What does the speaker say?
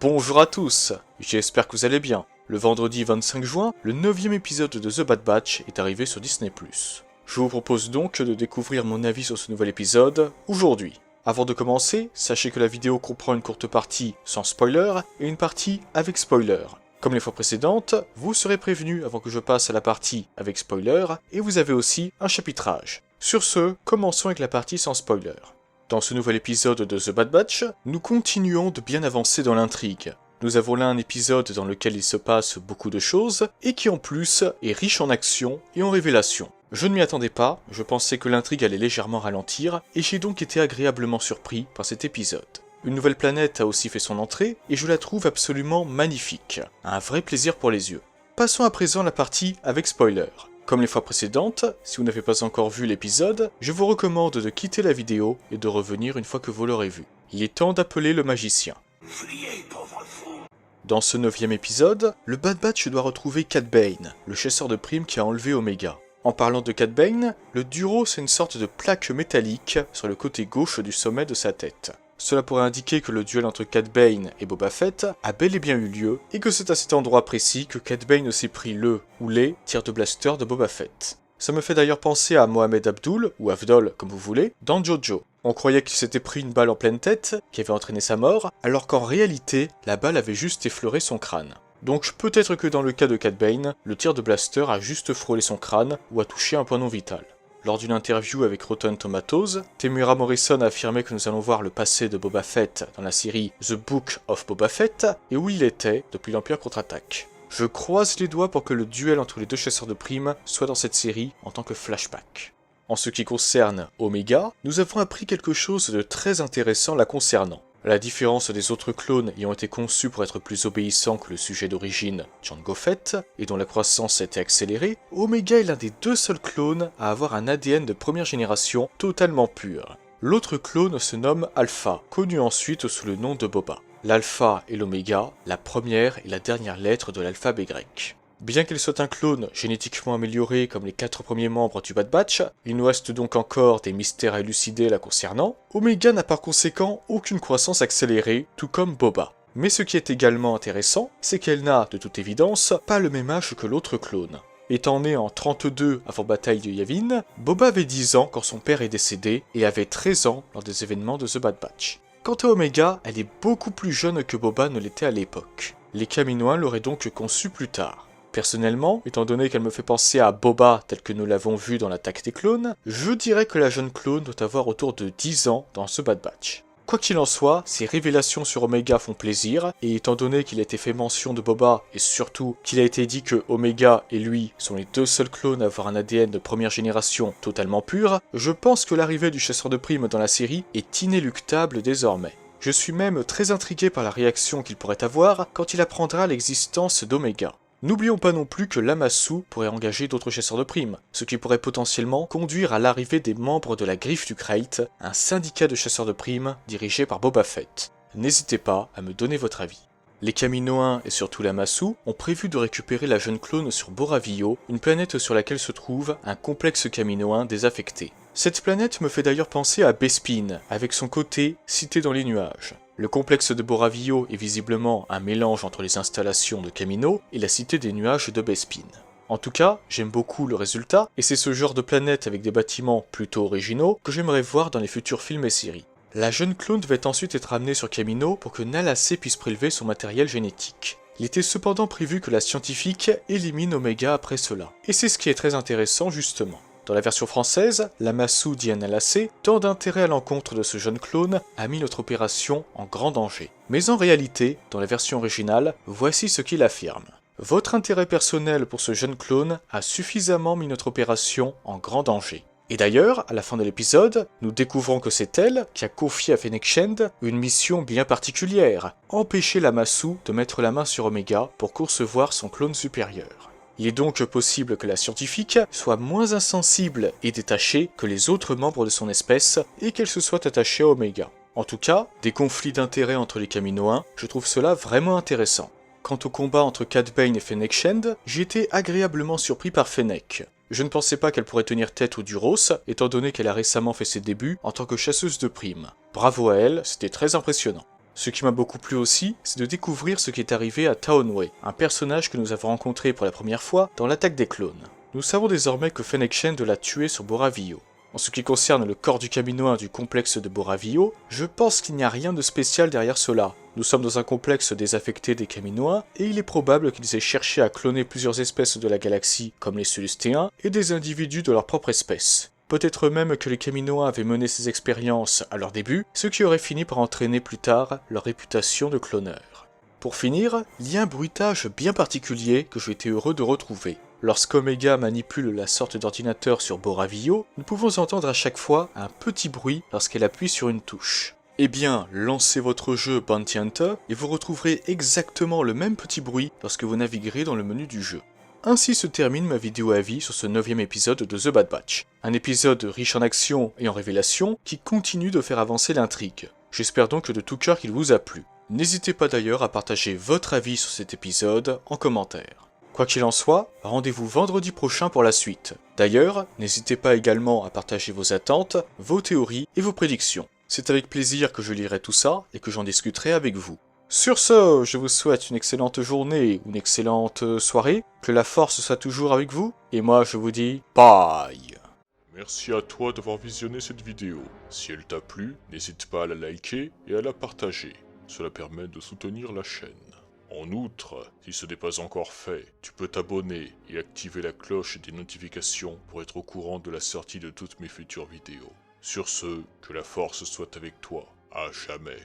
Bonjour à tous, j'espère que vous allez bien. Le vendredi 25 juin, le 9e épisode de The Bad Batch est arrivé sur Disney+. Je vous propose donc de découvrir mon avis sur ce nouvel épisode aujourd'hui. Avant de commencer, sachez que la vidéo comprend une courte partie sans spoiler et une partie avec spoiler. Comme les fois précédentes, vous serez prévenus avant que je passe à la partie avec spoiler et vous avez aussi un chapitrage. Sur ce, commençons avec la partie sans spoiler. Dans ce nouvel épisode de The Bad Batch, nous continuons de bien avancer dans l'intrigue. Nous avons là un épisode dans lequel il se passe beaucoup de choses, et qui en plus est riche en action et en révélations. Je ne m'y attendais pas, je pensais que l'intrigue allait légèrement ralentir, et j'ai donc été agréablement surpris par cet épisode. Une nouvelle planète a aussi fait son entrée, et je la trouve absolument magnifique. Un vrai plaisir pour les yeux. Passons à présent à la partie avec spoiler. Comme les fois précédentes, si vous n'avez pas encore vu l'épisode, je vous recommande de quitter la vidéo et de revenir une fois que vous l'aurez vu. Il est temps d'appeler le magicien. Dans ce 9e épisode, le Bad Batch doit retrouver Cad Bane, le chasseur de primes qui a enlevé Omega. En parlant de Cad Bane, le Duros c'est une sorte de plaque métallique sur le côté gauche du sommet de sa tête. Cela pourrait indiquer que le duel entre Cad Bane et Boba Fett a bel et bien eu lieu, et que c'est à cet endroit précis que Cad Bane s'est pris le, ou les, tirs de blaster de Boba Fett. Ça me fait d'ailleurs penser à Mohamed Abdul, ou Avdol comme vous voulez, dans Jojo. On croyait qu'il s'était pris une balle en pleine tête, qui avait entraîné sa mort, alors qu'en réalité, la balle avait juste effleuré son crâne. Donc peut-être que dans le cas de Cad Bane, le tir de blaster a juste frôlé son crâne, ou a touché un point non vital. Lors d'une interview avec Rotten Tomatoes, Temuera Morrison a affirmé que nous allons voir le passé de Boba Fett dans la série The Book of Boba Fett, et où il était depuis l'Empire contre-attaque. Je croise les doigts pour que le duel entre les deux chasseurs de primes soit dans cette série en tant que flashback. En ce qui concerne Omega, nous avons appris quelque chose de très intéressant la concernant. À la différence des autres clones ayant été conçus pour être plus obéissants que le sujet d'origine, Jango Fett, et dont la croissance a été accélérée, Omega est l'un des deux seuls clones à avoir un ADN de première génération totalement pur. L'autre clone se nomme Alpha, connu ensuite sous le nom de Boba. L'Alpha et l'Oméga, la première et la dernière lettre de l'alphabet grec. Bien qu'il soit un clone génétiquement amélioré comme les 4 premiers membres du Bad Batch, il nous reste donc encore des mystères à élucider la concernant. Omega n'a par conséquent aucune croissance accélérée, tout comme Boba. Mais ce qui est également intéressant, c'est qu'elle n'a, de toute évidence, pas le même âge que l'autre clone. Étant né en 32 avant bataille de Yavin, Boba avait 10 ans quand son père est décédé et avait 13 ans lors des événements de The Bad Batch. Quant à Omega, elle est beaucoup plus jeune que Boba ne l'était à l'époque. Les Kaminoans l'auraient donc conçue plus tard. Personnellement, étant donné qu'elle me fait penser à Boba tel que nous l'avons vu dans l'attaque des clones, je dirais que la jeune clone doit avoir autour de 10 ans dans ce Bad Batch. Quoi qu'il en soit, ces révélations sur Omega font plaisir, et étant donné qu'il a été fait mention de Boba, et surtout qu'il a été dit que Omega et lui sont les deux seuls clones à avoir un ADN de première génération totalement pur, je pense que l'arrivée du chasseur de primes dans la série est inéluctable désormais. Je suis même très intrigué par la réaction qu'il pourrait avoir quand il apprendra l'existence d'Omega. N'oublions pas non plus que Lamassu pourrait engager d'autres chasseurs de primes, ce qui pourrait potentiellement conduire à l'arrivée des membres de la Griffe du Krayt, un syndicat de chasseurs de primes dirigé par Boba Fett. N'hésitez pas à me donner votre avis. Les Kaminoans et surtout Lamassu ont prévu de récupérer la jeune clone sur Boravio, une planète sur laquelle se trouve un complexe kaminoan désaffecté. Cette planète me fait d'ailleurs penser à Bespin, avec son côté cité dans les nuages. Le complexe de Boravio est visiblement un mélange entre les installations de Kamino et la cité des nuages de Bespin. En tout cas, j'aime beaucoup le résultat, et c'est ce genre de planète avec des bâtiments plutôt originaux que j'aimerais voir dans les futurs films et séries. La jeune clone devait ensuite être amenée sur Kamino pour que Nala Se puisse prélever son matériel génétique. Il était cependant prévu que la scientifique élimine Omega après cela. Et c'est ce qui est très intéressant justement. Dans la version française, Lamassu dit à Nala Se, tant d'intérêt à l'encontre de ce jeune clone a mis notre opération en grand danger. Mais en réalité, dans la version originale, voici ce qu'il affirme. Votre intérêt personnel pour ce jeune clone a suffisamment mis notre opération en grand danger. Et d'ailleurs, à la fin de l'épisode, nous découvrons que c'est elle qui a confié à Fennec Shand une mission bien particulière, empêcher Lamassu de mettre la main sur Omega pour concevoir son clone supérieur. Il est donc possible que la scientifique soit moins insensible et détachée que les autres membres de son espèce et qu'elle se soit attachée à Omega. En tout cas, des conflits d'intérêts entre les Kaminoans, je trouve cela vraiment intéressant. Quant au combat entre Cad Bane et Fennec Shand, j'ai été agréablement surpris par Fennec. Je ne pensais pas qu'elle pourrait tenir tête aux Duros, étant donné qu'elle a récemment fait ses débuts en tant que chasseuse de primes. Bravo à elle, c'était très impressionnant. Ce qui m'a beaucoup plu aussi, c'est de découvrir ce qui est arrivé à Taonwei, un personnage que nous avons rencontré pour la première fois dans l'attaque des clones. Nous savons désormais que Fennec Shand l'a tué sur Boravio. En ce qui concerne le corps du Kaminoan du complexe de Boravio, je pense qu'il n'y a rien de spécial derrière cela. Nous sommes dans un complexe désaffecté des Kaminoans, et il est probable qu'ils aient cherché à cloner plusieurs espèces de la galaxie, comme les Célestéens, et des individus de leur propre espèce. Peut-être même que les Kaminoans avaient mené ces expériences à leur début, ce qui aurait fini par entraîner plus tard leur réputation de cloneurs. Pour finir, il y a un bruitage bien particulier que j'ai été heureux de retrouver. Lorsqu'Omega manipule la sorte d'ordinateur sur Boravio, nous pouvons entendre à chaque fois un petit bruit lorsqu'elle appuie sur une touche. Eh bien, lancez votre jeu Bounty Hunter et vous retrouverez exactement le même petit bruit lorsque vous naviguerez dans le menu du jeu. Ainsi se termine ma vidéo avis sur ce 9e épisode de The Bad Batch. Un épisode riche en action et en révélations qui continue de faire avancer l'intrigue. J'espère donc de tout cœur qu'il vous a plu. N'hésitez pas d'ailleurs à partager votre avis sur cet épisode en commentaire. Quoi qu'il en soit, rendez-vous vendredi prochain pour la suite. D'ailleurs, n'hésitez pas également à partager vos attentes, vos théories et vos prédictions. C'est avec plaisir que je lirai tout ça et que j'en discuterai avec vous. Sur ce, je vous souhaite une excellente journée ou une excellente soirée, que la force soit toujours avec vous, et moi je vous dis bye. Merci à toi d'avoir visionné cette vidéo. Si elle t'a plu, n'hésite pas à la liker et à la partager. Cela permet de soutenir la chaîne. En outre, si ce n'est pas encore fait, tu peux t'abonner et activer la cloche des notifications pour être au courant de la sortie de toutes mes futures vidéos. Sur ce, que la force soit avec toi, à jamais.